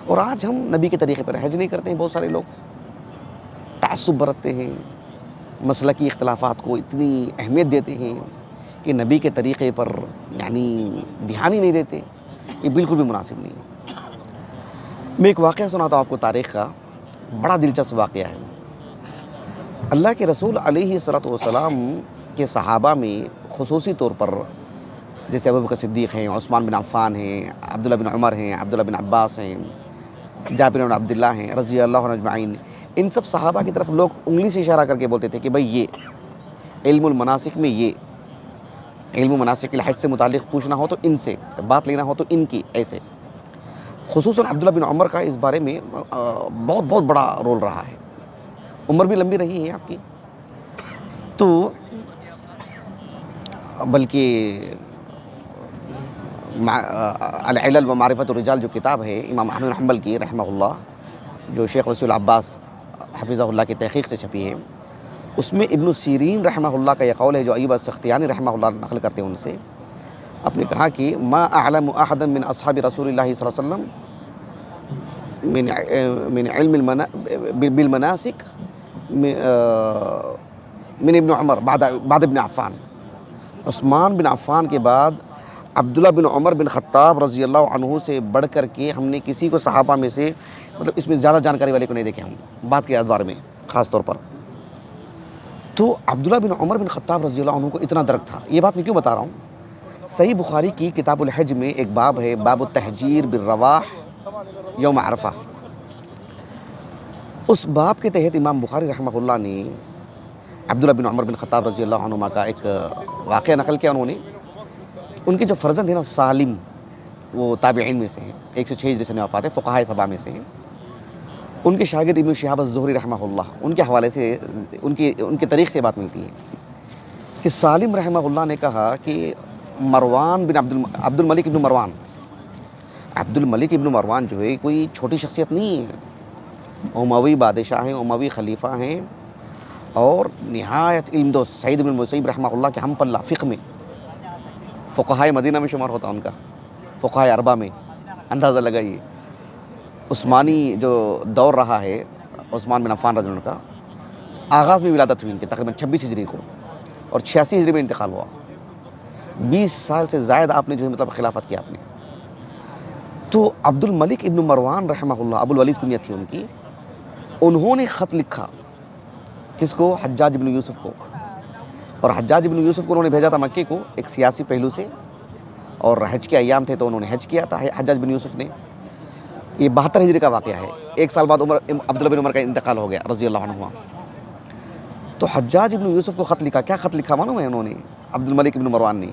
اور آج ہم نبی کے طریقے پر حج نہیں کرتے ہیں. بہت سارے لوگ تعصب برتتے ہیں, مسلکی اختلافات کو اتنی اہمیت دیتے ہیں کہ نبی کے طریقے پر یعنی دھیان ہی نہیں دیتے. یہ بالکل بھی مناسب نہیں ہے. میں ایک واقعہ سناتا ہوں آپ کو تاریخ کا, بڑا دلچسپ واقعہ ہے. اللہ کے رسول علیہ الصلوۃ والسلام کے صحابہ میں خصوصی طور پر جیسے ابوبکر صدیق ہیں, عثمان بن عفان ہیں, عبداللہ بن عمر ہیں, عبداللہ بن عباس ہیں, جابر بن عبداللہ ہیں رضی اللہ عنہ اجمعین, ان سب صحابہ کی طرف لوگ انگلی سے اشارہ کر کے بولتے تھے کہ بھئی یہ علم المناسک میں, یہ علم مناسک الحج سے متعلق پوچھنا ہو تو ان سے, بات لینا ہو تو ان کی, ایسے. خصوصاً عبداللہ بن عمر کا اس بارے میں بہت بہت بڑا رول رہا ہے. عمر بھی لمبی رہی ہے آپ کی, تو بلکہ العلل و معرفت الرجال جو کتاب ہے امام احمد بن حنبل کی رحمہ اللہ, جو شیخ وسیع العباس حفظہ اللہ کی تحقیق سے چھپی ہے, اس میں ابن سیرین رحمہ اللہ کا یہ قول ہے جو ایوب السختیانی رحمہ اللہ نقل کرتے ہیں ان سے. آپ نے کہا کہ ما اعلم احدا من اصحاب رسول اللہ صلی اللہ علیہ وسلم من علم بالمناسک من ابن عمر بعد ابن عفان. عثمان بن عفان کے بعد عبداللہ بن عمر بن خطاب رضی اللہ عنہ سے بڑھ کر کے ہم نے کسی کو صحابہ میں سے مطلب اس میں زیادہ جانکاری والے کو نہیں دیکھے ہم, بات کے ادوار میں خاص طور پر. تو عبداللہ بن عمر بن خطاب رضی اللہ عنہ کو اتنا درک تھا. یہ بات میں کیوں بتا رہا ہوں, صحیح بخاری کی کتاب الحج میں ایک باب ہے, باب التحجیر بالرواح یوم عرفہ. اس باب کے تحت امام بخاری رحمہ اللہ نے عبداللہ بن عمر بن خطاب رضی اللہ عنہما کا ایک واقعہ نقل کیا. انہوں نے ان کے جو فرزند ہیں نا سالم, وہ تابعین میں سے ہیں, 106 ہجری سے وفات ہے, فقہائے سبع میں سے ہیں. ان کے شاگرد ابن شہاب الزہری رحمہ اللہ, ان کے حوالے سے ان کے طریق سے بات ملتی ہے کہ سالم رحمہ اللہ نے کہا کہ مروان بن عبد الملک ابن مروان, عبد الملک ابن مروان جو ہے کوئی چھوٹی شخصیت نہیں ہے. اموی بادشاہ ہیں, اموی خلیفہ ہیں, اور نہایت علم دوست. سعید بن المسیب رحمہ اللہ کے ہم پلہ فقہ میں, فقہائے مدینہ میں شمار ہوتا ان کا, فقہائے اربعہ میں. اندازہ لگائیے عثمانی جو دور رہا ہے عثمان بن عفان رضی اللہ عنہ کا, آغاز میں ولادت ہوئی ان کے تقریباً 26 ہجری کو, اور 86 ہجری میں انتقال ہوا. 20 سال سے زائد آپ نے جو ہے مطلب خلافت کیا آپ نے. تو عبد الملک ابن مروان رحمہ اللہ, ابو الولید کنیت تھی ان کی, انہوں نے خط لکھا کس کو, حجاج بن یوسف کو. اور حجاج بن یوسف کو انہوں نے بھیجا تھا مکے کو ایک سیاسی پہلو سے, اور حج کے ایام تھے تو انہوں نے حج کیا تھا حجاج بن یوسف نے. یہ 72 ہجری کا واقعہ ہے, ایک سال بعد عبداللہ بن عمر کا انتقال ہو گیا رضی اللہ عنہ. تو حجاج بن یوسف کو خط لکھا, کیا خط لکھا معلوم ہے انہوں نے, عبد الملک ابن مروان نے,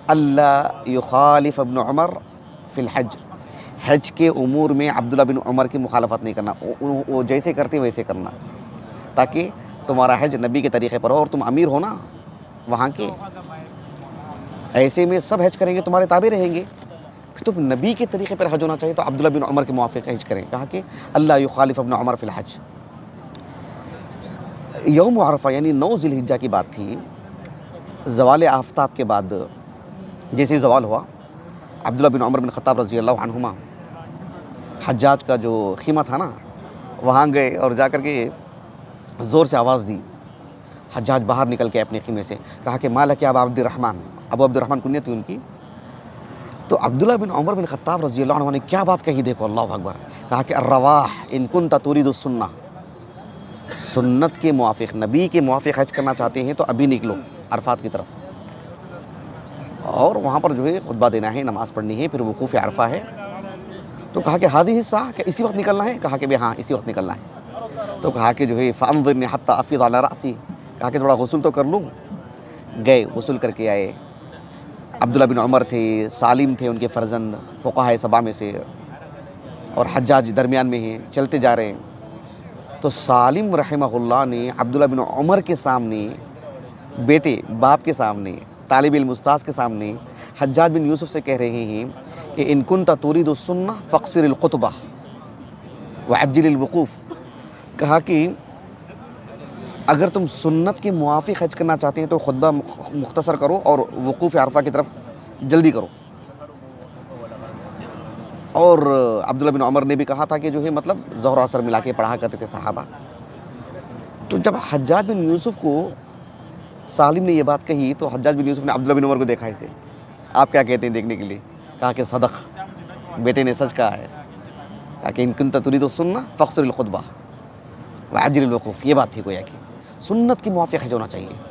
اللہ یخالف ابن عمر فی الحج, حج کے امور میں عبداللہ بن عمر کی مخالفت نہیں کرنا, وہ جیسے کرتے ویسے کرنا, تاکہ تمہارا حج نبی کے طریقے پر ہو, اور تم امیر ہو نا وہاں کے, ایسے میں سب حج کریں گے, تمہارے تابع رہیں گے. پھر تم نبی کے طریقے پر حج ہونا چاہیے تو عبداللہ بن عمر کے موافق حج کریں. کہا کہ اللہ یخالف ابن عمر فی الحج. یوم عرفہ یعنی 9 ذی الحجہ کی بات تھی. زوال آفتاب کے بعد جیسے زوال ہوا, عبداللہ بن عمر بن خطاب رضی اللہ عنہما حجاج کا جو خیمہ تھا نا وہاں گئے, اور جا کر کے زور سے آواز دی. حجاج باہر نکل کے اپنے خیمے سے کہا کہ مالک ابا عبد الرحمن, ابو عبد الرحمن کنیت تھی ان کی. تو عبداللہ بن عمر بن خطاب رضی اللہ عنہ نے کیا بات کہی, دیکھو اللہ اکبر. کہا کہ الرواح ان کنت ترید السنہ, سنت کے موافق, نبی کے موافق حج کرنا چاہتے ہیں تو ابھی نکلو عرفات کی طرف, اور وہاں پر جو ہے خطبہ دینا ہے, نماز پڑھنی ہے, پھر وقوف عرفہ ہے. تو کہا کہ ہادی حصہ کہ اسی وقت نکلنا ہے, کہا کہ ہاں اسی وقت نکلنا ہے. تو کہا کہ جو ہے فانظرنی حتی افیض علی رأسی, کہا کہ تھوڑا غسل تو کر لوں. گئے غسل کر کے آئے. عبداللہ بن عمر تھے, سالم تھے ان کے فرزند فقہائے سبع میں سے, اور حجاج درمیان میں ہیں, چلتے جا رہے ہیں. تو سالم رحمہ اللہ نے عبداللہ بن عمر کے سامنے, بیٹے باپ کے سامنے, طالب علم استاذ کے سامنے حجاج بن یوسف سے کہہ رہے ہیں کہ ان کنت ترید السنہ فاقصر الخطبہ وعجل الوقوف. کہا کہ اگر تم سنت کے موافق حج کرنا چاہتے ہیں تو خطبہ مختصر کرو اور وقوف عرفہ کی طرف جلدی کرو. اور عبداللہ بن عمر نے بھی کہا تھا کہ جو ہے مطلب ظہر و عصر ملا کے پڑھا کرتے تھے صحابہ. تو جب حجاج بن یوسف کو سالم نے یہ بات کہی تو حجاج بن یوسف نے عبداللہ بن عمر کو دیکھا اسے, آپ کیا کہتے ہیں دیکھنے کے لیے. کہا کہ صدق, بیٹے نے سچ کہا ہے. کہا کہ ان کنت تريد السنہ فاقصر الخطبہ وعجل الوقوف, یہ بات تھی گویا کہ سنت کے موافق ہونا چاہیے.